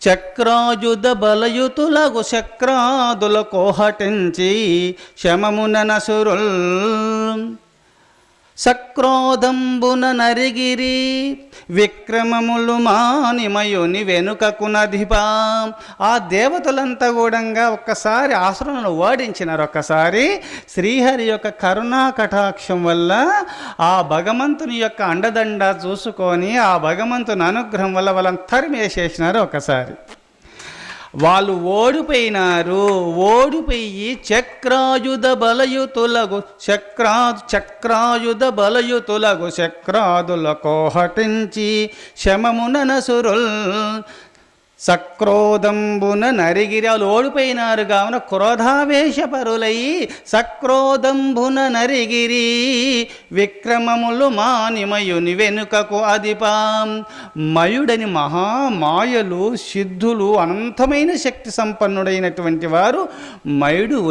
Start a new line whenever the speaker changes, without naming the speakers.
చక్రాయుధ బలయుతులగు చక్రాదుల కోహటించి శమమున నసురుల్ సక్రోధంబున నరిగిరి విక్రమములు మానిమయుని వెనుకకునధిపా. ఆ దేవతలంతా కూడా ఒక్కసారి ఆసురులను ఓడించినారు. ఒక్కసారి శ్రీహరి యొక్క కరుణా కటాక్షం వల్ల ఆ భగవంతుని యొక్క అండదండ చూసుకొని ఆ భగవంతుని అనుగ్రహం వల్ల వాళ్ళని తరిమేసేసినారు. ఒకసారి వాళ్ళు ఓడిపోయి చక్రాయుధ బలయుతులగు చక్రాయుధ బలయుతులగు చక్రాదుల కోహటించి శమమున నసురుల్ సక్రోధంబున నరిగిరి. వాళ్ళు ఓడిపోయినారు కావున క్రోధావేశపరులై సక్రోధంబున నరిగిరి విక్రమములు మానిమయుని వెనుకకు అధిపాం. మయుడని మహామాయలు సిద్ధులు అనంతమైన శక్తి సంపన్నుడైనటువంటి వారు మయుడు